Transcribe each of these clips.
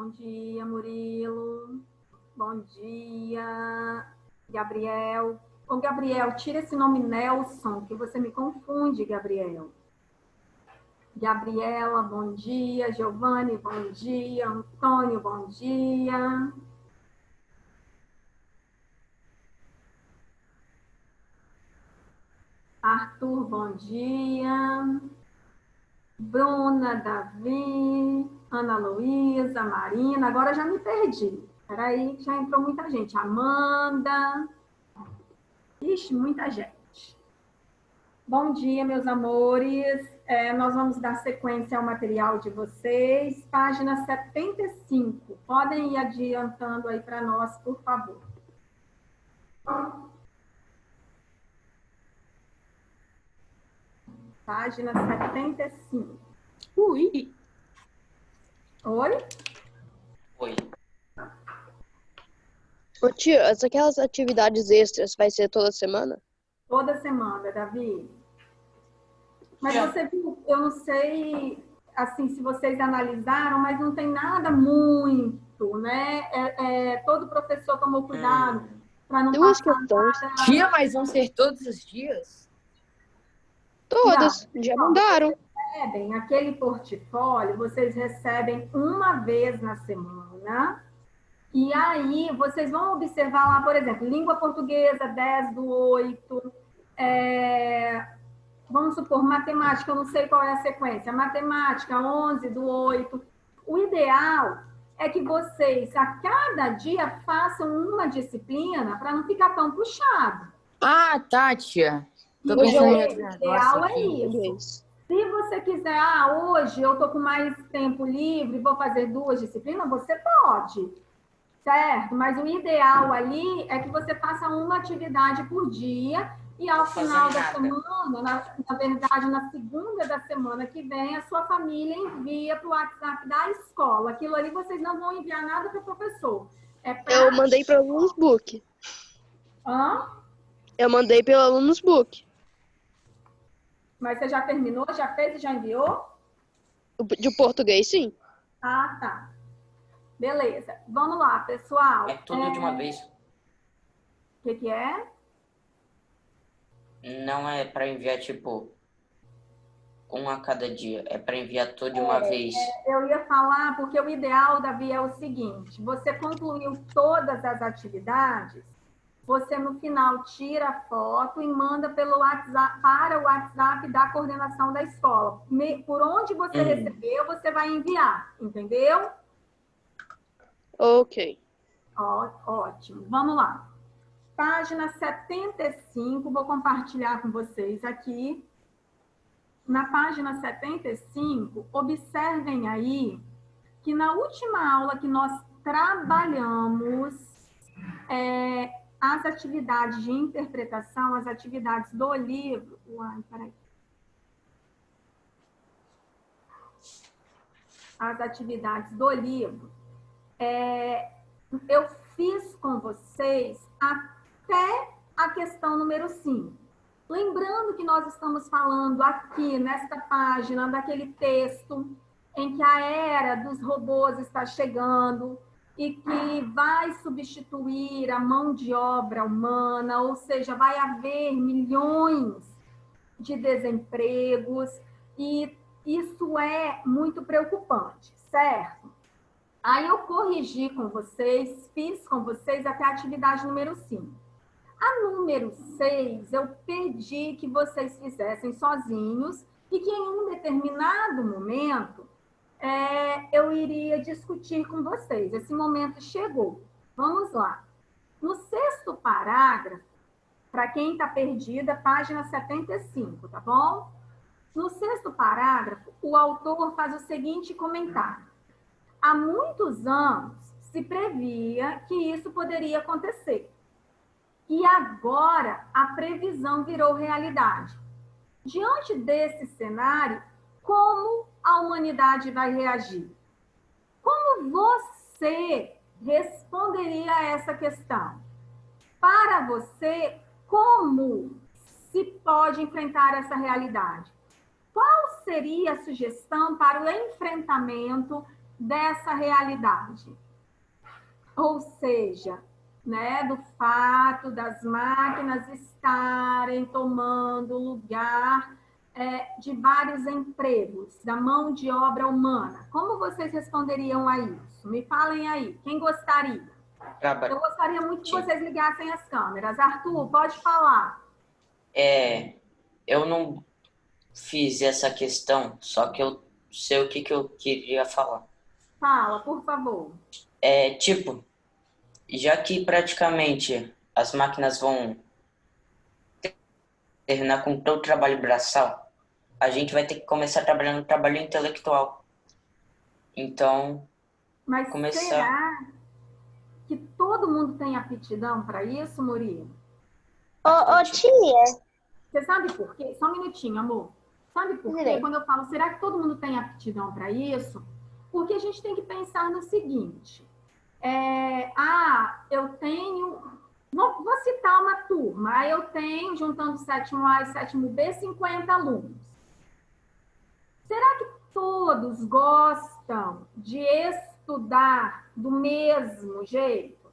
Bom dia, Murilo. Bom dia, Gabriel. Ô, Gabriel, tira esse nome Nelson, que você me confunde, Gabriel. Gabriela, bom dia. Giovanni, bom dia. Antônio, bom dia. Arthur, bom dia. Bruna, Davi, Ana Luísa, Marina. Agora já me perdi. Espera aí, já entrou muita gente. Amanda. Ixi, muita gente. Bom dia, meus amores. Nós vamos dar sequência ao material de vocês. Página 75. Podem ir adiantando aí para nós, por favor. Página 75. Ui. Oi? Oi. Ô tio, aquelas atividades extras vai ser toda semana? Toda semana, Davi. Mas você viu, eu não sei, assim, se vocês analisaram, mas não tem nada muito, né? Todo professor tomou cuidado para não passar nada. Tia, mas vão ser todos os dias? Todas, já mandaram. Recebem aquele portfólio, vocês recebem uma vez na semana. E aí, vocês vão observar lá, por exemplo, língua portuguesa, 10/8. Vamos supor, matemática, eu não sei qual é a sequência. Matemática, 11/8. O ideal é que vocês, a cada dia, façam uma disciplina para não ficar tão puxado. Ah, tá, tia. Tô E pensando o em outro negócio ideal é aqui. isso. Se você quiser, hoje eu tô com mais tempo livre, vou fazer 2 disciplinas, você pode, certo? Mas o ideal ali é que você faça uma atividade por dia e ao final da semana, na verdade, na segunda da semana que vem, a sua família envia para o WhatsApp da escola. Aquilo ali vocês não vão enviar nada para o professor. Eu mandei para o Alunos Book. Hã? Eu mandei pelo Alunos Book. Mas você já terminou? Já fez e já enviou? De português, sim. Ah, tá. Beleza. Vamos lá, pessoal. É tudo de uma vez. O que é? Não é para enviar, tipo, um a cada dia. É para enviar tudo de uma vez. Eu ia falar, porque o ideal, Davi, é o seguinte. Você concluiu todas as atividades, você no final tira a foto e manda pelo WhatsApp, para o WhatsApp da coordenação da escola. Por onde você recebeu, você vai enviar, entendeu? Ok. Ótimo. Vamos lá. Página 75, vou compartilhar com vocês aqui. Na página 75, observem aí que na última aula que nós trabalhamos as atividades de interpretação, as atividades do livro. As atividades do livro. Eu fiz com vocês até a questão número 5. Lembrando que nós estamos falando aqui, nesta página, daquele texto em que a era dos robôs está chegando e que vai substituir a mão de obra humana, ou seja, vai haver milhões de desempregos, e isso é muito preocupante, certo? Aí eu corrigi com vocês, fiz com vocês até a atividade número 5. A número 6, eu pedi que vocês fizessem sozinhos e que em um determinado momento eu iria discutir com vocês. Esse momento chegou. Vamos lá. No 6º parágrafo, para quem está perdida, página 75, tá bom? No 6º parágrafo, o autor faz o seguinte comentário. Há muitos anos se previa que isso poderia acontecer. E agora a previsão virou realidade. Diante desse cenário, como a humanidade vai reagir? Como você responderia a essa questão? Para você, como se pode enfrentar essa realidade? Qual seria a sugestão para o enfrentamento dessa realidade? Ou seja, né, do fato das máquinas estarem tomando lugar de vários empregos, da mão de obra humana. Como vocês responderiam a isso? Me falem aí, quem gostaria? Eu gostaria muito que vocês ligassem as câmeras. Arthur, pode falar. Eu não fiz essa questão, só que eu sei o que eu queria falar. Fala, por favor. Tipo, já que praticamente as máquinas vão terminar com todo o trabalho braçal, a gente vai ter que começar trabalhando no trabalho intelectual. Então, mas será que todo mundo tem aptidão para isso, Murilo? Ô, tia. Você sabe por quê? Só um minutinho, amor. Sabe por quê? Quando eu falo, será que todo mundo tem aptidão para isso? Porque a gente tem que pensar no seguinte. Eu tenho... Vou citar uma turma. Aí eu tenho, juntando o sétimo A e o sétimo B, 50 alunos. Será que todos gostam de estudar do mesmo jeito?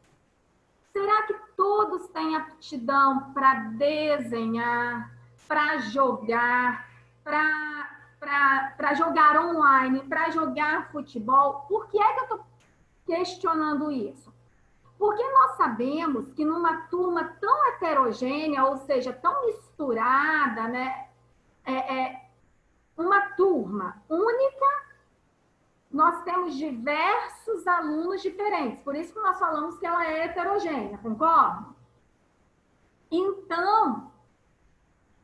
Será que todos têm aptidão para desenhar, para jogar, para jogar online, para jogar futebol? Por que é que eu estou questionando isso? Porque nós sabemos que numa turma tão heterogênea, ou seja, tão misturada, né? Uma turma única, nós temos diversos alunos diferentes. Por isso que nós falamos que ela é heterogênea, concorda? Então,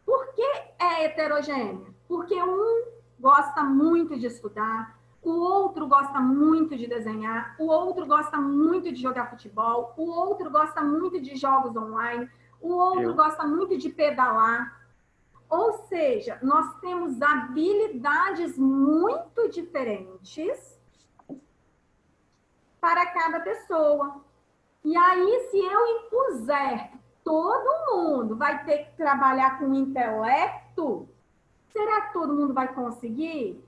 por que é heterogênea? Porque um gosta muito de estudar, o outro gosta muito de desenhar, o outro gosta muito de jogar futebol, o outro gosta muito de jogos online, o outro gosta muito de pedalar. Ou seja, nós temos habilidades muito diferentes para cada pessoa. E aí, se eu impuser que todo mundo vai ter que trabalhar com intelecto, será que todo mundo vai conseguir?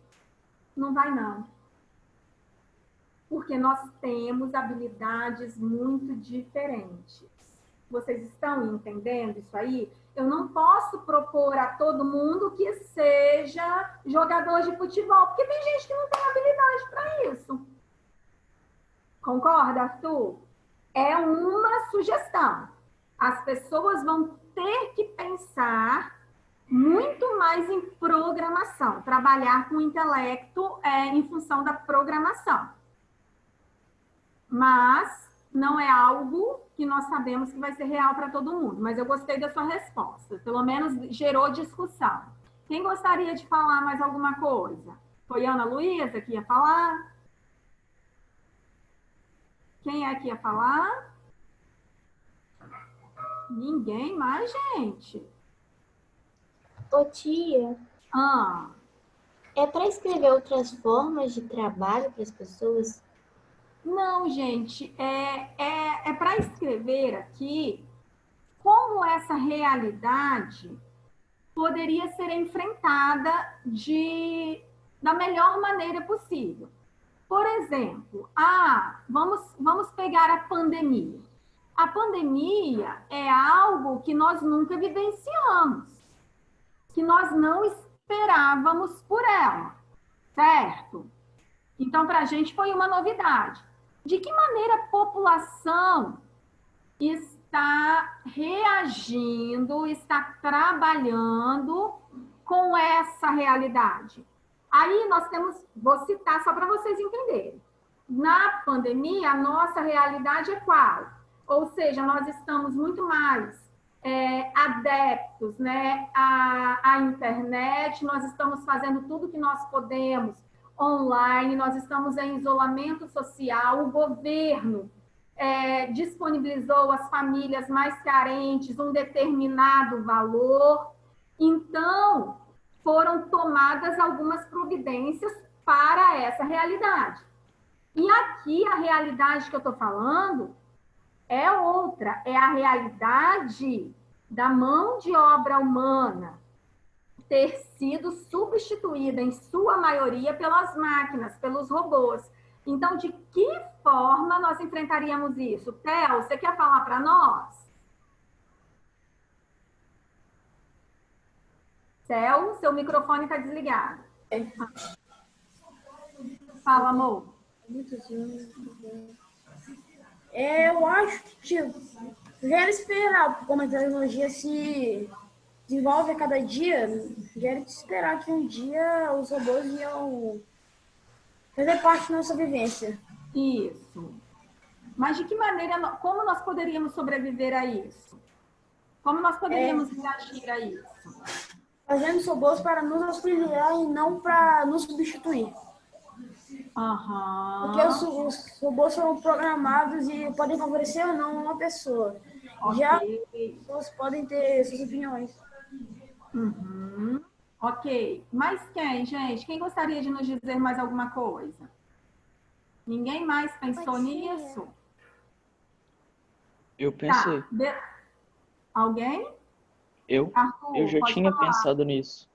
Não vai, não. Porque nós temos habilidades muito diferentes. Vocês estão entendendo isso aí? Eu não posso propor a todo mundo que seja jogador de futebol, porque tem gente que não tem habilidade para isso. Concorda, Arthur? É uma sugestão. As pessoas vão ter que pensar muito mais em programação, trabalhar com o intelecto em função da programação. Mas não é algo que nós sabemos que vai ser real para todo mundo. Mas eu gostei da sua resposta. Pelo menos gerou discussão. Quem gostaria de falar mais alguma coisa? Foi Ana Luísa que ia falar? Quem é que ia falar? Ninguém mais, gente. Ô, tia. É para escrever outras formas de trabalho para as pessoas? Não, gente, é para escrever aqui como essa realidade poderia ser enfrentada da melhor maneira possível. Por exemplo, vamos pegar a pandemia. A pandemia é algo que nós nunca vivenciamos, que nós não esperávamos por ela, certo? Então, para a gente foi uma novidade. De que maneira a população está reagindo, está trabalhando com essa realidade? Aí nós vou citar só para vocês entenderem. Na pandemia, a nossa realidade é qual? Ou seja, nós estamos muito mais adeptos, né, à internet, nós estamos fazendo tudo que nós podemos online, nós estamos em isolamento social, o governo disponibilizou às famílias mais carentes um determinado valor, então foram tomadas algumas providências para essa realidade. E aqui a realidade que eu estou falando é outra, é a realidade da mão de obra humana ter sido substituída, em sua maioria, pelas máquinas, pelos robôs. Então, de que forma nós enfrentaríamos isso? Theo, você quer falar para nós? Theo, seu microfone está desligado. Fala, amor. Eu acho que, tipo, já era esperar como a tecnologia se desenvolve a cada dia, já era de esperar que um dia os robôs iam fazer parte da nossa vivência. Isso. Mas de que maneira, como nós poderíamos sobreviver a isso? Como nós poderíamos reagir a isso? Fazendo os robôs para nos auxiliar e não para nos substituir. Porque os robôs foram programados e podem favorecer ou não uma pessoa. Já as pessoas podem ter suas opiniões. Ok. Mas quem, gente? Quem gostaria de nos dizer mais alguma coisa? Ninguém mais pensou nisso? Eu pensei. Tá. Alguém? Eu Arthur, já pode tinha falar. pensado nisso.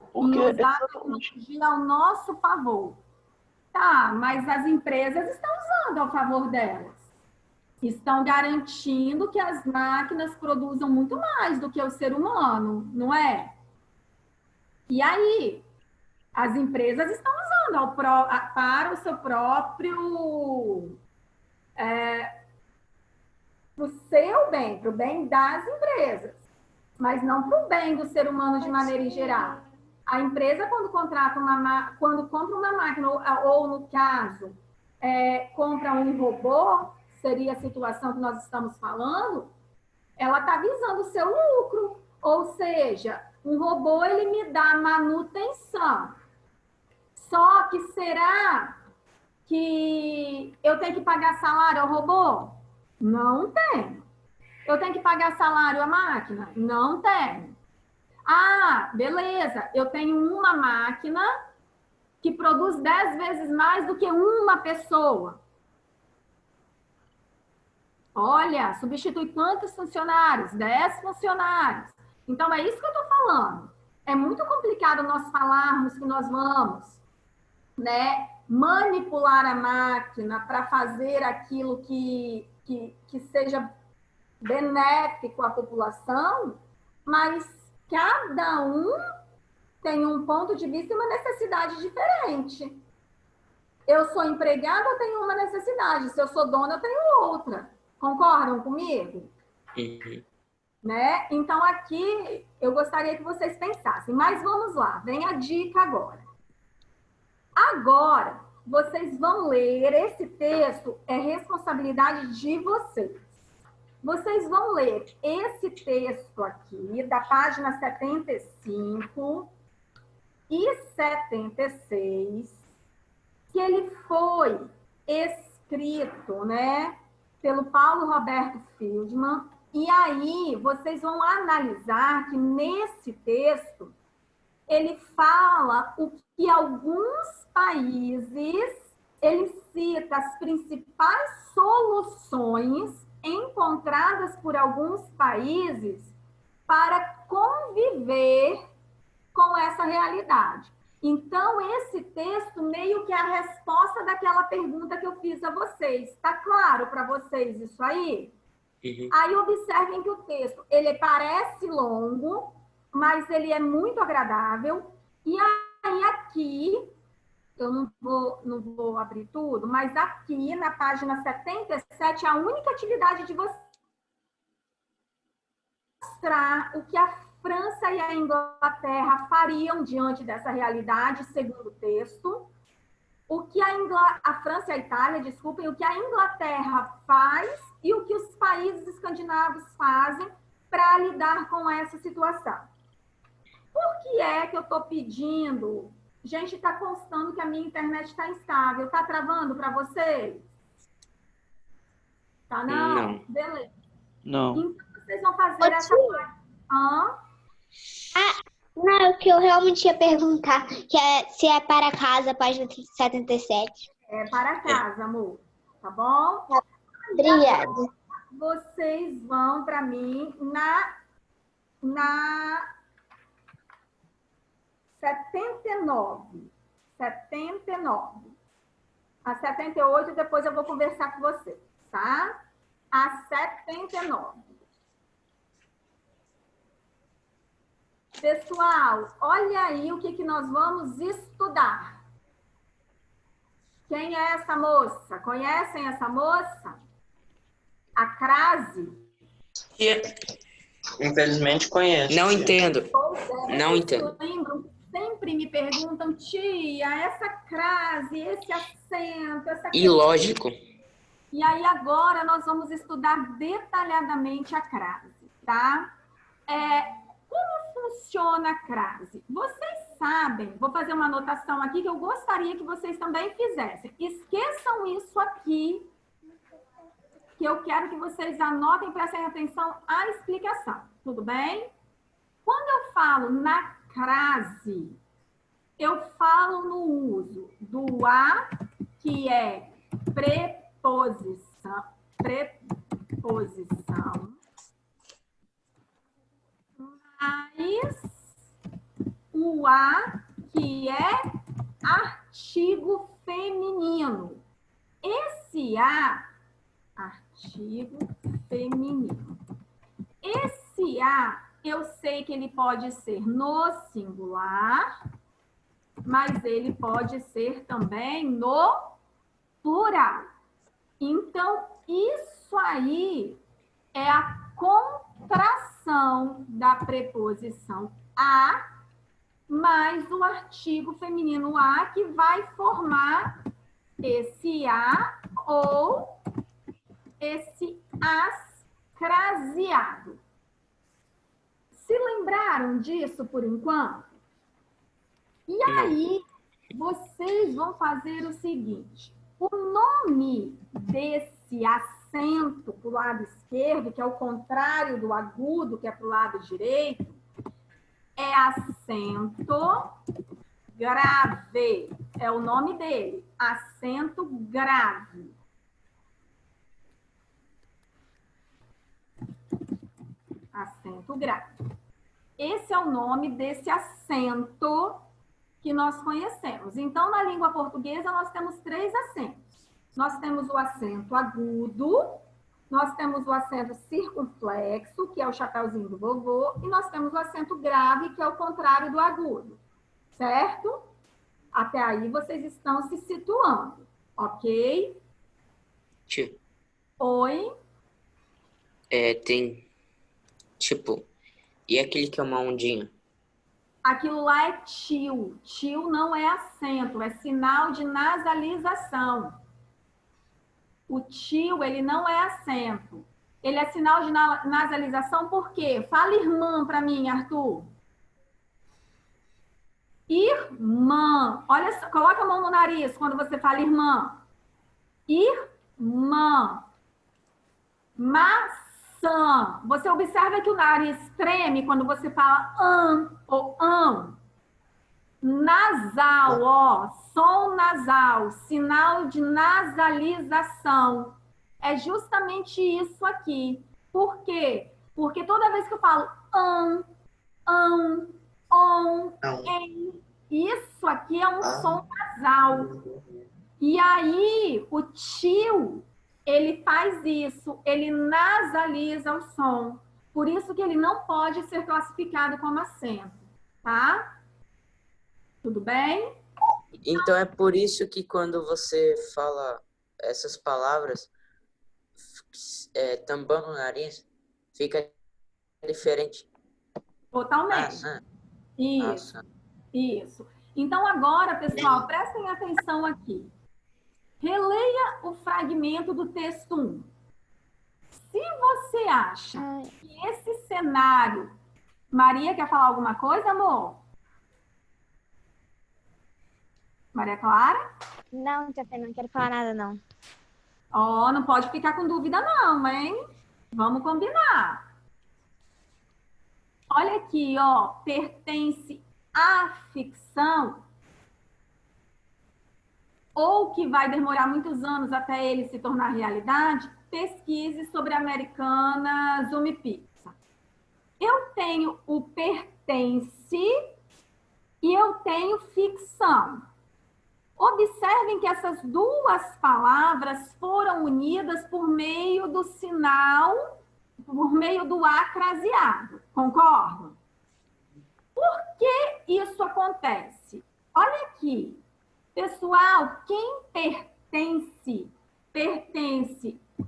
Em Porque usar a tecnologia ao nosso favor. Tá, mas as empresas estão usando ao favor delas. Estão garantindo que as máquinas produzam muito mais do que o ser humano, não é? E aí, as empresas estão usando para o seu próprio... para o seu bem, para o bem das empresas, mas não para o bem do ser humano de maneira em geral. A empresa, quando compra uma máquina, ou no caso, compra um robô, seria a situação que nós estamos falando, ela está visando o seu lucro. Ou seja, um robô, ele me dá manutenção. Só que será que eu tenho que pagar salário ao robô? Não tem. Eu tenho que pagar salário à máquina? Não tem. Ah, beleza, eu tenho uma máquina que produz 10 vezes mais do que uma pessoa. Olha, substitui quantos funcionários? 10 funcionários. Então, é isso que eu estou falando. É muito complicado nós falarmos que nós vamos, né, manipular a máquina para fazer aquilo que seja benéfico à população, mas cada um tem um ponto de vista e uma necessidade diferente. Eu sou empregada, eu tenho uma necessidade. Se eu sou dona, eu tenho outra. Concordam comigo? Né? Então, aqui, eu gostaria que vocês pensassem. Mas vamos lá, vem a dica agora. Agora, vocês vão ler esse texto, é responsabilidade de vocês. Vocês vão ler esse texto aqui, da página 75 e 76, que ele foi escrito, né, pelo Paulo Roberto Fieldman. E aí, vocês vão analisar que nesse texto, ele fala o que alguns países, ele cita as principais soluções encontradas por alguns países para conviver com essa realidade. Então, esse texto meio que é a resposta daquela pergunta que eu fiz a vocês. Está claro para vocês isso aí? Aí observem que o texto, ele parece longo, mas ele é muito agradável. E aí aqui, eu não vou abrir tudo, mas aqui na página 77, a única atividade de você mostrar o que a França e a Inglaterra fariam diante dessa realidade, segundo o texto. O que a França e a Itália, desculpem, o que a Inglaterra faz e o que os países escandinavos fazem para lidar com essa situação. Por que é que eu estou pedindo? Gente, está constando que a minha internet está instável. Está travando para vocês? Tá não? Não. Beleza. Não. Então, vocês vão fazer essa parte. Não, o que eu realmente ia perguntar, que é se é para casa, página 77. É para casa, amor. Tá bom? Obrigada. Vocês vão para mim na 79. A 78, depois eu vou conversar com você, tá? A 79. Pessoal, olha aí o que nós vamos estudar. Quem é essa moça? Conhecem essa moça? A Crase? Infelizmente conheço. Não entendo. Não Vocês entendo. lembram? Sempre me perguntam, tia, essa crase, esse acento, essa Ilógico. E aí agora nós vamos estudar detalhadamente a crase, tá? Como funciona a crase? Vocês sabem, vou fazer uma anotação aqui que eu gostaria que vocês também fizessem. Esqueçam isso aqui, que eu quero que vocês anotem, prestem atenção à explicação, tudo bem? Quando eu falo na crase, eu falo no uso do a, que é preposição, mais o a, que é artigo feminino. Esse a, artigo feminino. Esse a, eu sei que ele pode ser no singular, mas ele pode ser também no plural. Então, isso aí é a contração da preposição a mais o artigo feminino a, que vai formar esse a ou esse as craseado. Se lembraram disso por enquanto? E aí, vocês vão fazer o seguinte. O nome desse acento para o lado esquerdo, que é o contrário do agudo, que é para o lado direito, é acento grave. É o nome dele, acento grave. Acento grave. Esse é o nome desse acento que nós conhecemos. Então, na língua portuguesa, nós temos 3 acentos. Nós temos o acento agudo, nós temos o acento circunflexo, que é o chapeuzinho do vovô, e nós temos o acento grave, que é o contrário do agudo. Certo? Até aí vocês estão se situando, ok? Tio, Oi? tem, tipo, e aquele que é uma ondinha? Aquilo lá é tio. Tio não é acento, é sinal de nasalização. O tio, ele não é acento. Ele é sinal de nasalização por quê? Fala irmã para mim, Arthur. Irmã. Olha só, coloca a mão no nariz quando você fala irmã. Irmã. Maçã. Você observa que o nariz treme quando você fala ou ão. Nasal, ó. Som nasal. Sinal de nasalização. É justamente isso aqui. Por quê? Porque toda vez que eu falo on, em, isso aqui é um som nasal. E aí, o tio, ele faz isso, ele nasaliza o som. Por isso que ele não pode ser classificado como acento, tá? Tudo bem? Então é por isso que quando você fala essas palavras, tampando o nariz, fica diferente. Totalmente. Isso, isso. Então agora, pessoal, prestem atenção aqui. Releia o fragmento do texto 1. Se você acha que esse cenário... Maria, quer falar alguma coisa, amor? Maria Clara? Não, tia Fê, não quero falar nada, não. Ó, não pode ficar com dúvida não, hein? Vamos combinar. Olha aqui, ó, pertence à ficção ou que vai demorar muitos anos até ele se tornar realidade, pesquise sobre a americana Zumi Pizza. Eu tenho o pertence e eu tenho ficção. Observem que essas duas palavras foram unidas por meio do sinal, por meio do A craseado. Concordam? Por que isso acontece? Olha aqui. Pessoal, quem pertence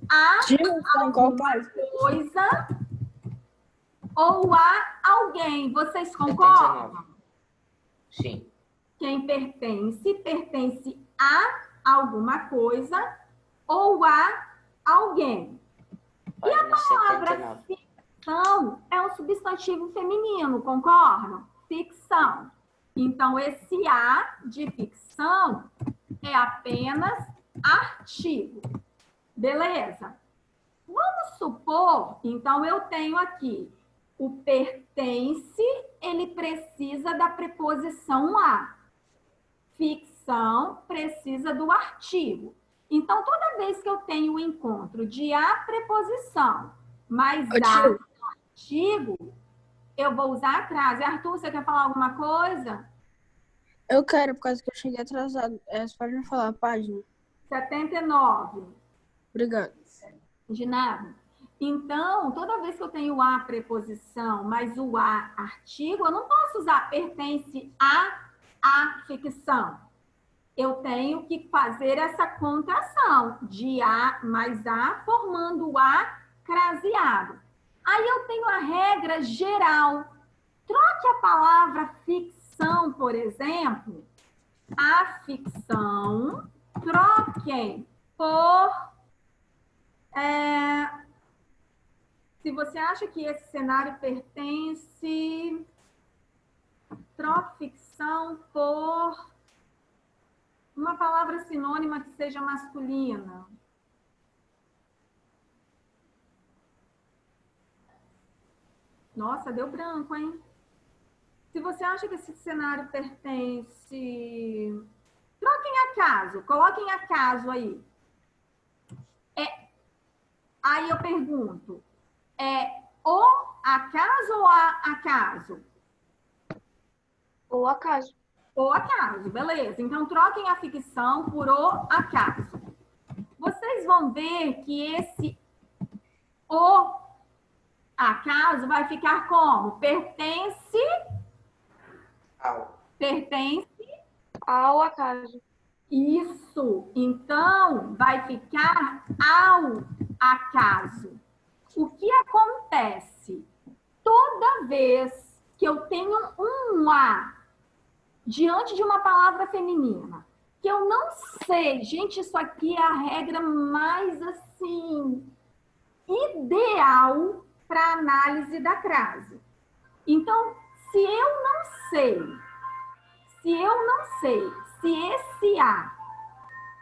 a alguma coisa ou a alguém. Vocês concordam? Sim. Quem pertence a alguma coisa ou a alguém. E a palavra ficção é um substantivo feminino, concordam? Ficção. Então, esse A de ficção é apenas artigo. Beleza? Vamos supor, então, eu tenho aqui o pertence, ele precisa da preposição a. Ficção precisa do artigo. Então, toda vez que eu tenho o encontro de a preposição mais a artigo, eu vou usar a crase. Arthur, você quer falar alguma coisa? Eu quero, por causa que eu cheguei atrasado. Você pode me falar a página? 79. Obrigado. De nada. Então, toda vez que eu tenho a preposição mais o a artigo, eu não posso usar pertence a ficção. Eu tenho que fazer essa contração de a mais a, formando o a craseado. Aí eu tenho a regra geral. Troque a palavra ficção, por exemplo, a ficção, troquem por... se você acha que esse cenário pertence, troque ficção por uma palavra sinônima que seja masculina. Nossa, deu branco, hein? Se você acha que esse cenário pertence... Troquem acaso, coloquem acaso aí. Aí eu pergunto, é o acaso ou a acaso? O acaso. O acaso, beleza. Então, troquem a ficção por o acaso. Vocês vão ver que esse o acaso vai ficar como? Pertence Ao acaso. Isso. Então, vai ficar ao acaso. O que acontece? Toda vez que eu tenho um a diante de uma palavra feminina, que eu não sei, gente, isso aqui é a regra mais, assim, ideal para análise da crase. Então, se eu não sei se esse a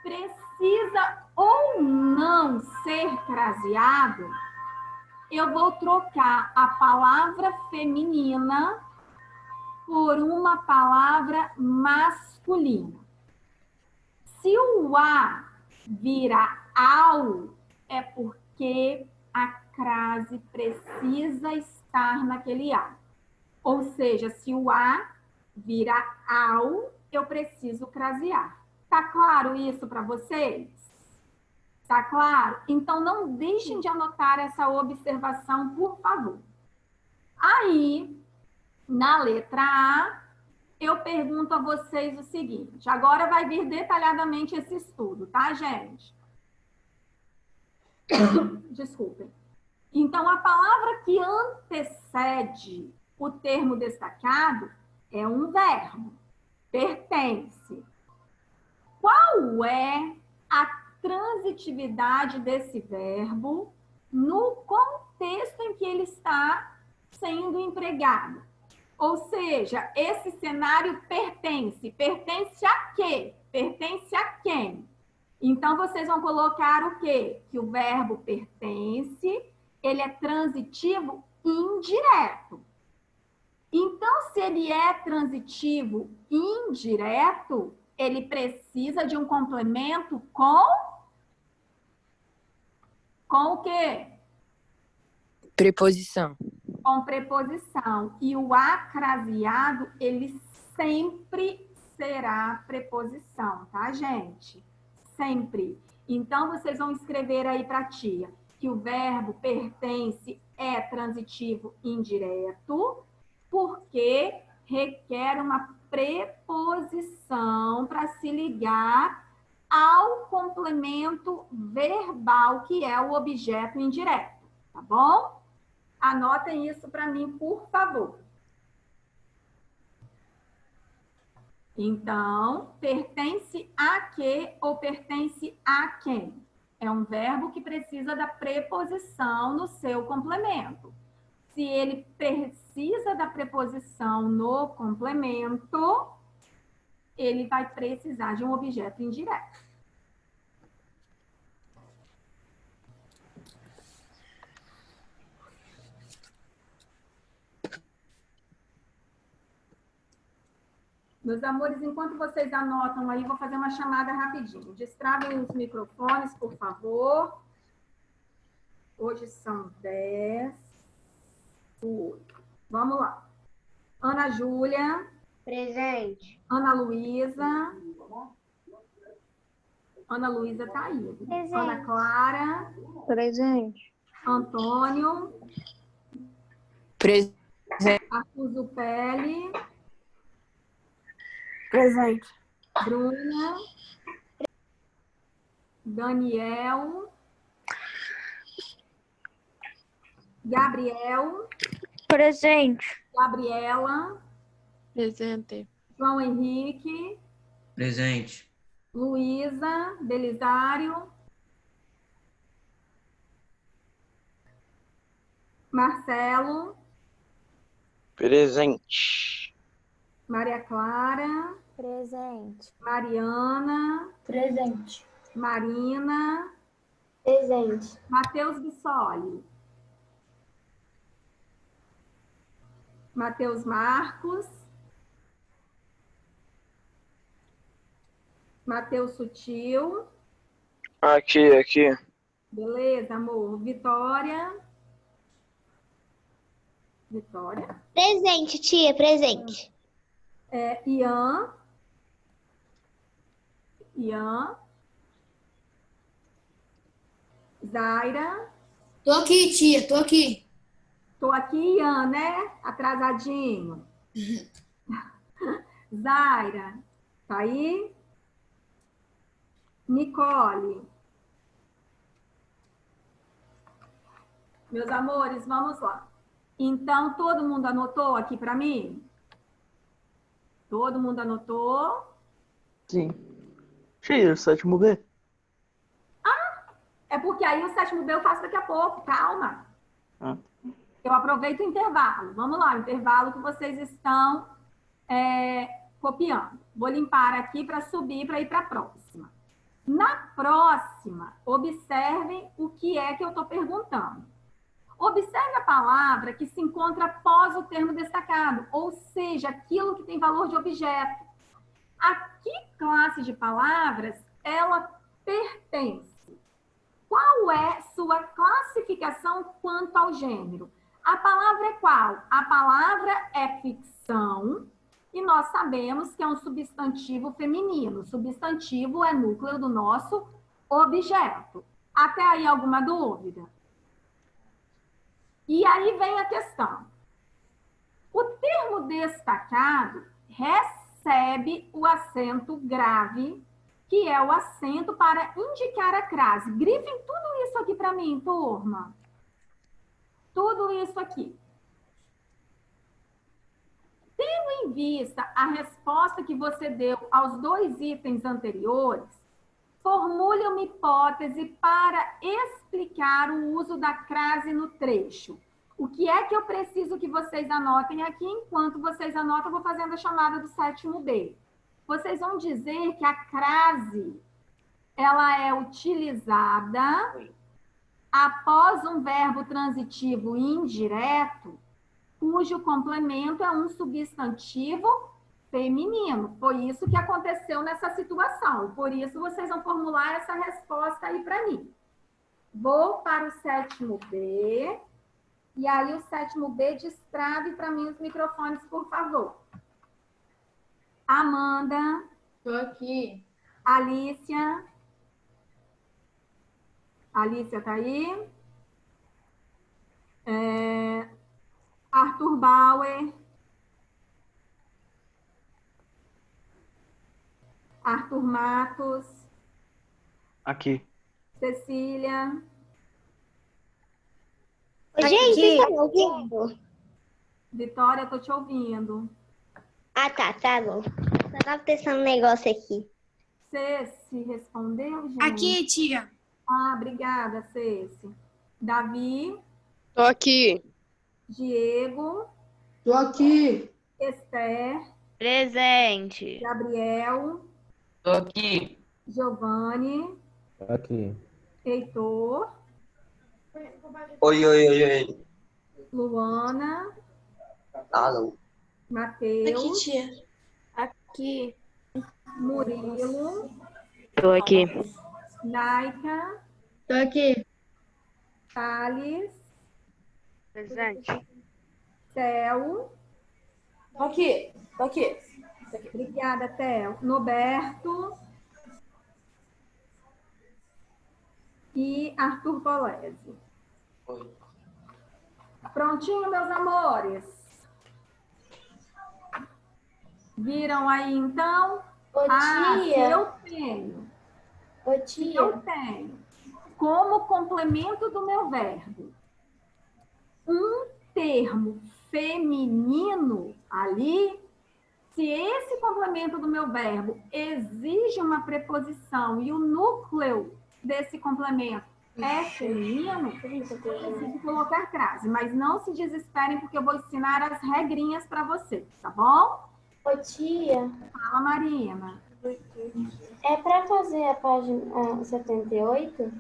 precisa ou não ser craseado, eu vou trocar a palavra feminina por uma palavra masculina. Se o a vira ao, é porque a crase precisa estar naquele a. Ou seja, se o a vira ao, eu preciso crasear. Tá claro isso para vocês? Tá claro? Então, não deixem de anotar essa observação, por favor. Aí, na letra A, eu pergunto a vocês o seguinte. Agora vai vir detalhadamente esse estudo, tá, gente? Desculpem. Então, a palavra que antecede o termo destacado é um verbo. Pertence. Qual é a transitividade desse verbo no contexto em que ele está sendo empregado? Ou seja, esse cenário pertence. Pertence a quê? Pertence a quem? Então, vocês vão colocar o quê? Que o verbo pertence, ele é transitivo indireto. Então, se ele é transitivo indireto, ele precisa de um complemento com o quê? Preposição. Com preposição. E o acraseado, ele sempre será preposição, tá, gente? Sempre. Então, vocês vão escrever aí para a tia que o verbo pertence é transitivo indireto, porque requer uma preposição para se ligar ao complemento verbal, que é o objeto indireto, tá bom? Anotem isso para mim, por favor. Então, pertence a que ou pertence a quem? É um verbo que precisa da preposição no seu complemento. Se ele precisa da preposição no complemento, ele vai precisar de um objeto indireto. Meus amores, enquanto vocês anotam aí, vou fazer uma chamada rapidinho. Destravem os microfones, por favor. Hoje são 10. Vamos lá. Ana Júlia. Presente. Ana Luísa. Ana Luísa tá aí. Presente. Ana Clara. Presente. Antônio. Presente. Arthur Zupelli. Presente. Bruna. Daniel. Gabriel. Presente. Gabriela. Presente. João Henrique. Presente. Luísa. Belisário. Marcelo. Presente. Maria Clara. Presente. Mariana. Presente. Marina. Presente. Matheus Bissoli. Matheus Marcos. Matheus Sutil. Aqui. Beleza, amor. Vitória. Vitória. Presente, tia, presente. Ian. Ian. Zaira. Tô aqui, tia, tô aqui. Tô aqui, Ian, né? Atrasadinho. Zaira. Tá aí? Nicole. Meus amores, vamos lá. Então, todo mundo anotou aqui para mim? Todo mundo anotou? Sim. Cheio, o sétimo B. É porque aí o sétimo B eu faço daqui a pouco, calma. Ah. Eu aproveito o intervalo. Vamos lá, o intervalo que vocês estão copiando. Vou limpar aqui para subir, para ir para a próxima. Na próxima, observem o que é que eu estou perguntando. Observe a palavra que se encontra após o termo destacado, ou seja, aquilo que tem valor de objeto. A que classe de palavras ela pertence? Qual é sua classificação quanto ao gênero? A palavra é qual? A palavra é ficção e nós sabemos que é um substantivo feminino. Substantivo é núcleo do nosso objeto. Até aí alguma dúvida? E aí vem a questão. O termo destacado recebe o acento grave, que é o acento para indicar a crase. Grifem tudo isso aqui para mim, turma. Tudo isso aqui. Tendo em vista a resposta que você deu aos dois itens anteriores, formule uma hipótese para explicar o uso da crase no trecho. O que é que eu preciso que vocês anotem aqui? Enquanto vocês anotam, eu vou fazendo a chamada do sétimo B. Vocês vão dizer que a crase, ela é utilizada após um verbo transitivo indireto, cujo complemento é um substantivo feminino. Foi isso que aconteceu nessa situação. Por isso, vocês vão formular essa resposta aí para mim. Vou para o sétimo B. E aí, o sétimo B, destrave para mim os microfones, por favor. Amanda. Tô aqui. Alicia. Alicia tá aí? Arthur Bauer. Arthur Matos. Aqui. Cecília. Gente, vocês estão me ouvindo? Vitória, eu tô te ouvindo. Ah, tá bom. Só tava testando um negócio aqui. Ceci respondeu, gente? Aqui, tia. Ah, obrigada, Ceci. Davi. Tô aqui. Diego. Tô aqui. Esther. Presente. Gabriel. Tô aqui. Giovanni. Aqui. Heitor. Oi. Luana. Alô. Matheus. Aqui, tia. Aqui. Murilo. Tô aqui. Naika. Tô aqui. Thales. Presente. Theo. Tô aqui. Obrigada, Theo. Noberto. E Arthur Polese. Oi. Prontinho, meus amores? Viram aí, então? Ô, Se tia. eu tenho. Ô, Se tia. eu tenho como complemento do meu verbo um termo feminino ali, se esse complemento do meu verbo exige uma preposição e o núcleo desse complemento é feminino, eu preciso colocar crase. Mas não se desesperem, porque eu vou ensinar as regrinhas para vocês, tá bom? Ô, tia. Fala, Marina. É para fazer a página 78?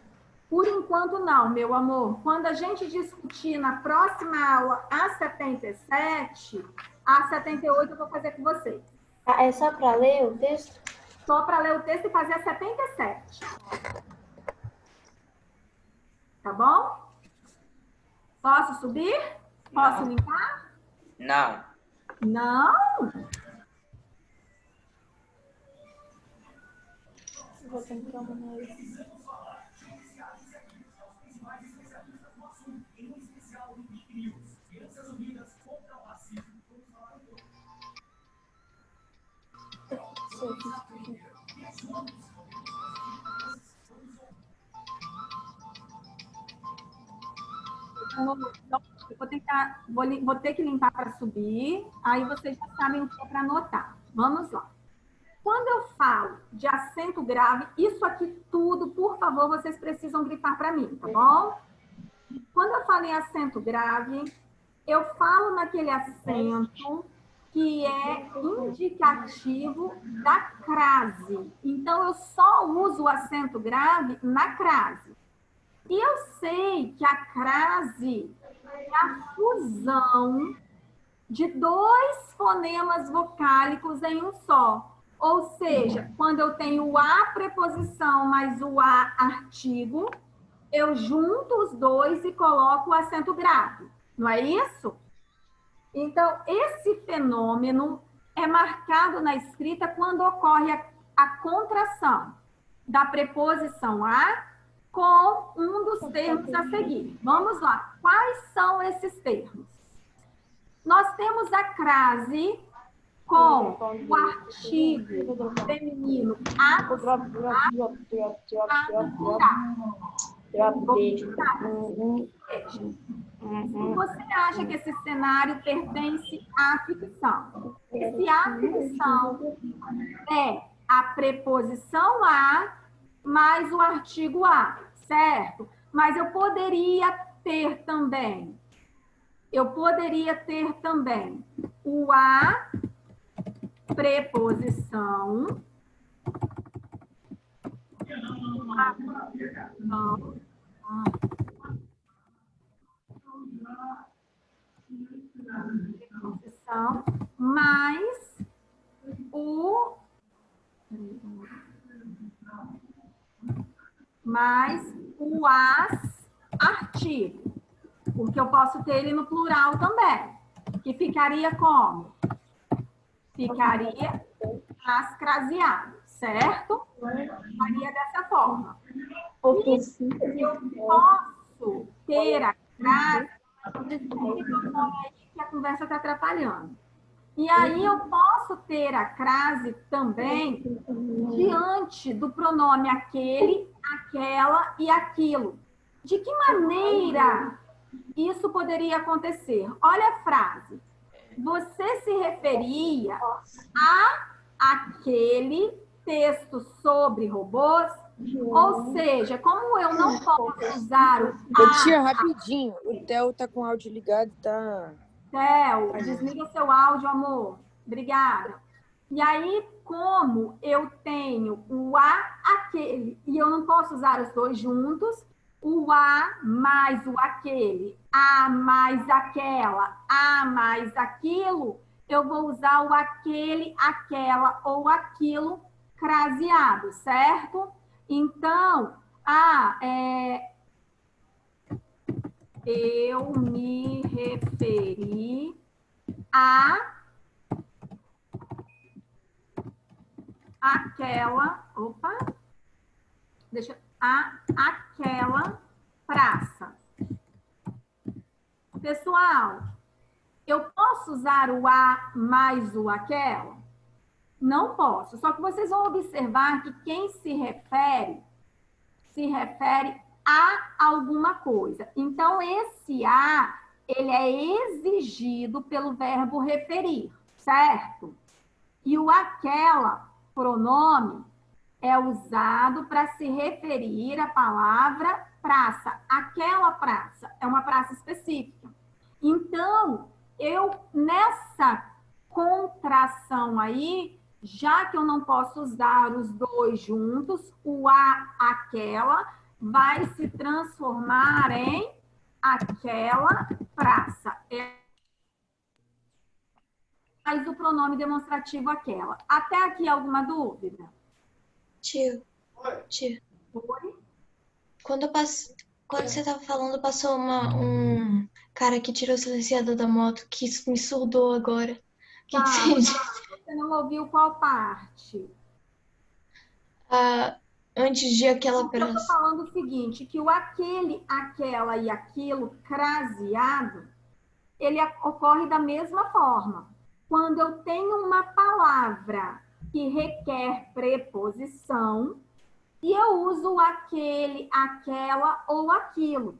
Por enquanto, não, meu amor. Quando a gente discutir na próxima aula a 77, a 78 eu vou fazer com vocês. Ah, é só para ler o texto? Só para ler o texto e fazer a 77. Tá bom? Posso subir? Posso limpar? Não. Não? Vou tentar uma vez. Eu vou tentar, vou ter que limpar para subir, aí vocês já sabem o que é para anotar. Vamos lá. Quando eu falo de acento grave, isso aqui tudo, por favor, vocês precisam grifar para mim, tá bom? Quando eu falo em acento grave, eu falo naquele acento que é indicativo da crase. Então, eu só uso o acento grave na crase. E eu sei que a crase é a fusão de dois fonemas vocálicos em um só. Ou seja, quando eu tenho o A preposição mais o A artigo, eu junto os dois e coloco o acento grave. Não é isso? Então, esse fenômeno é marcado na escrita quando ocorre a contração da preposição a com um dos termos a seguir. Vamos lá. Quais são esses termos? Nós temos a crase com o artigo feminino a. Se você acha que esse cenário pertence à ficção, se a ficção é a preposição a mais o artigo a, certo? Mas eu poderia ter também o a preposição mais o as artigo, porque eu posso ter ele no plural também, que ficaria como? Ficaria as craseado, certo? Faria dessa forma. Eu posso ter a crase, que a conversa está atrapalhando. E aí eu posso ter a crase também diante do pronome aquele, aquela e aquilo. De que maneira isso poderia acontecer? Olha a frase. Você se referia a aquele texto sobre robôs? Ou seja, como eu não posso usar o Tia, rapidinho. O Theo tá com o áudio ligado, tá... Theo, desliga seu áudio, amor. Obrigada. E aí, como eu tenho o aquele, e eu não posso usar os dois juntos, o mais o aquele, a mais aquela, a mais aquilo, eu vou usar o aquele, aquela ou aquilo craseado, certo? Então, eu me referi a aquela praça. Pessoal, eu posso usar o a mais o aquela? Não posso. Só que vocês vão observar que quem se refere a alguma coisa. Então, esse a, ele é exigido pelo verbo referir, certo? E o aquela, pronome, é usado para se referir à palavra praça. Aquela praça é uma praça específica. Então, nessa contração aí, já que eu não posso usar os dois juntos, o aquela, vai se transformar em aquela praça. Mas o pronome demonstrativo aquela. Até aqui alguma dúvida? Tia. Oi? Quando você estava falando, passou um cara que tirou o silenciador da moto, que me surdou agora. O que você disse? Você não ouviu qual parte? Antes de aquela praça. Eu estou falando o seguinte, que o aquele, aquela e aquilo craseado, ele ocorre da mesma forma. Quando eu tenho uma palavra que requer preposição, e eu uso aquele, aquela ou aquilo.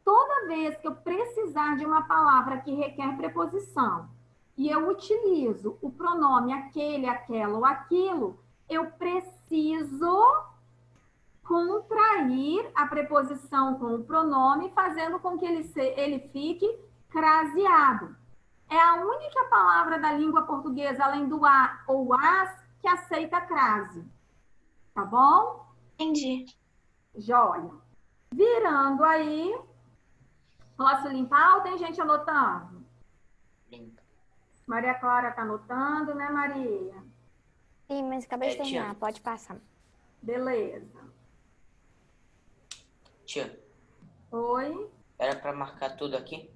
Toda vez que eu precisar de uma palavra que requer preposição, e eu utilizo o pronome aquele, aquela ou aquilo, eu preciso contrair a preposição com o pronome, fazendo com que ele fique craseado. É a única palavra da língua portuguesa, além do a ou as, que aceita crase. Tá bom? Entendi. Joia. Virando aí, posso limpar ou tem gente anotando? Limpa. Maria Clara tá anotando, né, Maria? Sim, mas acabei de terminar, pode passar. Beleza. Tia. Oi? Era para marcar tudo aqui?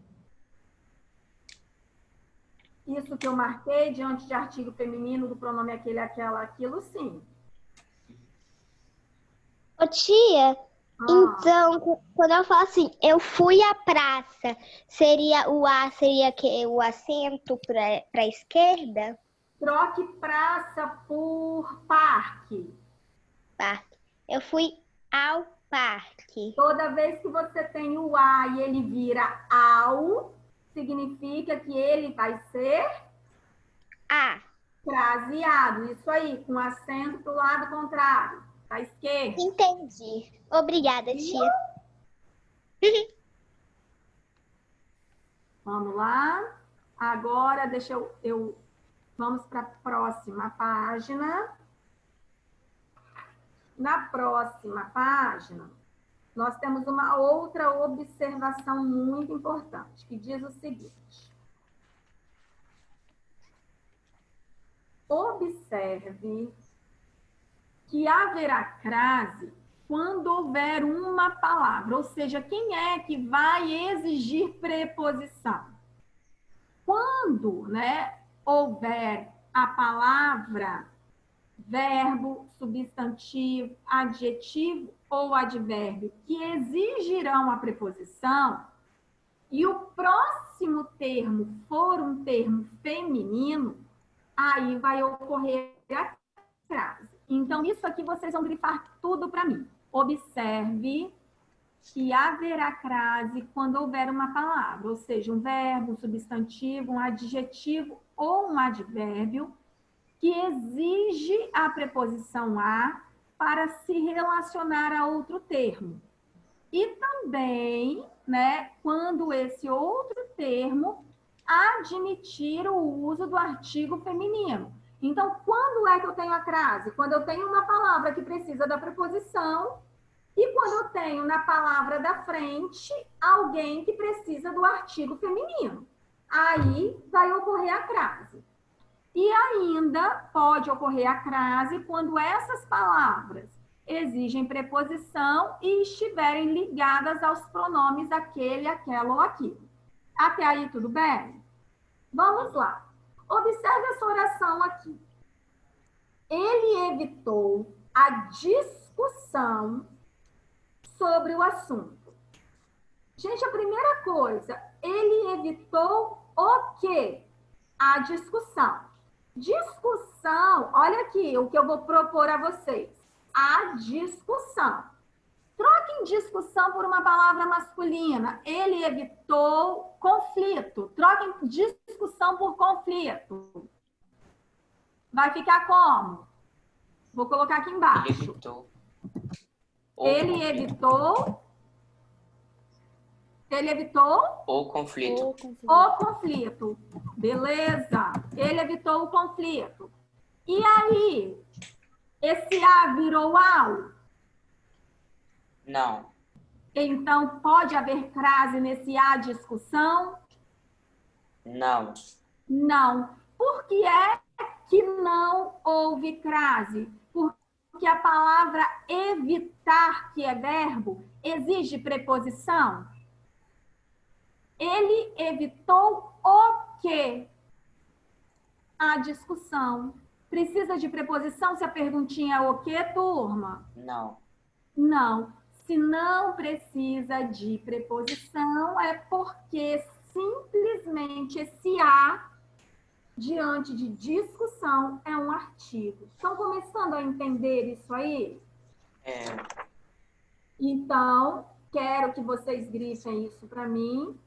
Isso que eu marquei diante de artigo feminino do pronome aquele, aquela, aquilo, sim. Ô, tia, então, quando eu falo assim, eu fui à praça, seria o A, seria o acento para a esquerda? Troque praça por parque. Parque. Eu fui ao parque. Toda vez que você tem o A e ele vira ao, significa que ele vai ser craseado. Isso aí, com acento para o lado contrário, para a esquerda. Entendi. Obrigada, tia. Vamos lá. Agora, deixa eu vamos para a próxima página. Na próxima página, nós temos uma outra observação muito importante, que diz o seguinte. Observe que haverá crase quando houver uma palavra, ou seja, quem é que vai exigir preposição? Quando, houver a palavra verbo, substantivo, adjetivo ou advérbio que exigirão a preposição e o próximo termo for um termo feminino, aí vai ocorrer a crase. Então, isso aqui vocês vão grifar tudo para mim. Observe que haverá crase quando houver uma palavra, ou seja, um verbo, um substantivo, um adjetivo ou um advérbio que exige a preposição a para se relacionar a outro termo. E também, né, quando esse outro termo admitir o uso do artigo feminino. Então, quando é que eu tenho a crase? Quando eu tenho uma palavra que precisa da preposição e quando eu tenho na palavra da frente alguém que precisa do artigo feminino. Aí vai ocorrer a crase. E ainda pode ocorrer a crase quando essas palavras exigem preposição e estiverem ligadas aos pronomes aquele, aquela ou aquilo. Até aí, tudo bem? Vamos lá. Observe essa oração aqui. Ele evitou a discussão sobre o assunto. Gente, a primeira coisa, ele evitou o quê? A discussão. Discussão, olha aqui o que eu vou propor a vocês. A discussão. Troquem discussão por uma palavra masculina. Ele evitou conflito. Troquem discussão por conflito. Vai ficar como? Vou colocar aqui embaixo. Ele evitou o conflito. O conflito. Beleza. Ele evitou o conflito. E aí, esse A virou ao? Não. Então, pode haver crase nesse A discussão? Não. Não. Por que é que não houve crase? Porque a palavra evitar, que é verbo, exige preposição? Ele evitou o quê? A discussão. Precisa de preposição se a perguntinha é o quê, turma? Não. Não. Se não precisa de preposição, é porque simplesmente esse a, diante de discussão, é um artigo. Estão começando a entender isso aí? É. Então, quero que vocês grifem isso para mim.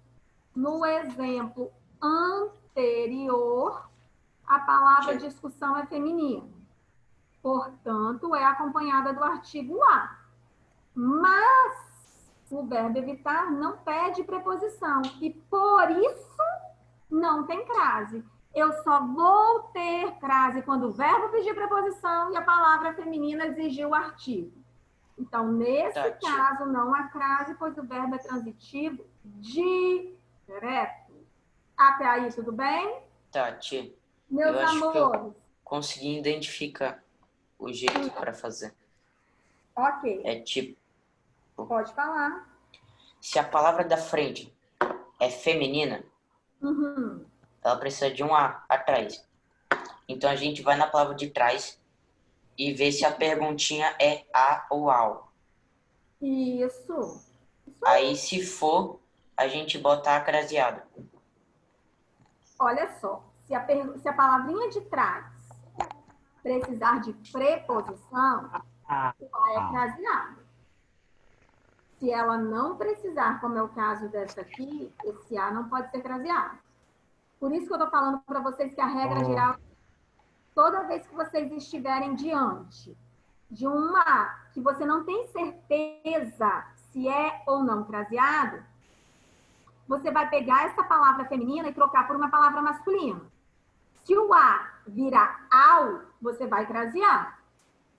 No exemplo anterior, a palavra discussão é feminina. Portanto, é acompanhada do artigo a. Mas o verbo evitar não pede preposição. E por isso não tem crase. Eu só vou ter crase quando o verbo pedir preposição e a palavra feminina exigir o artigo. Então, nesse caso, não há crase, pois o verbo é transitivo direto. Até aí, tudo bem? Tati, Meus eu acho que amores. eu consegui identificar o jeito para fazer. Ok. É tipo, Pode falar. se a palavra da frente é feminina, ela precisa de um A atrás. Então a gente vai na palavra de trás e vê se a perguntinha é a ou ao. Isso. Aí, se for, a gente bota a craseado. Olha só, se a palavrinha de trás precisar de preposição, o A é craseado. Se ela não precisar, como é o caso dessa aqui, esse A não pode ser craseado. Por isso que eu estou falando para vocês que a regra geral, toda vez que vocês estiverem diante de um A que você não tem certeza se é ou não craseado, você vai pegar essa palavra feminina e trocar por uma palavra masculina. Se o A virar ao, você vai crasear.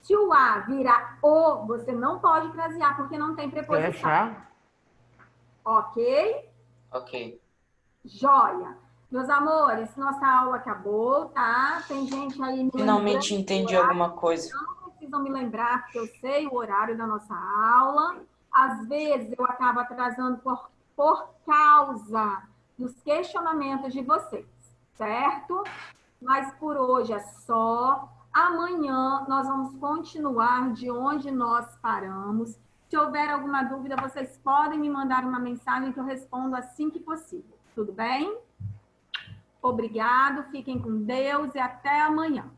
Se o A virar o, você não pode crasear, porque não tem preposição. Ok? Ok. Joia. Meus amores, nossa aula acabou, tá? Tem gente aí me Finalmente entendi alguma coisa. Não precisam me lembrar, porque eu sei o horário da nossa aula. Às vezes eu acabo atrasando por causa dos questionamentos de vocês, certo? Mas por hoje é só. Amanhã nós vamos continuar de onde nós paramos. Se houver alguma dúvida, vocês podem me mandar uma mensagem que eu respondo assim que possível. Tudo bem? Obrigado, fiquem com Deus e até amanhã.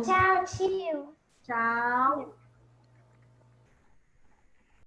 Tchau, tio. Tchau.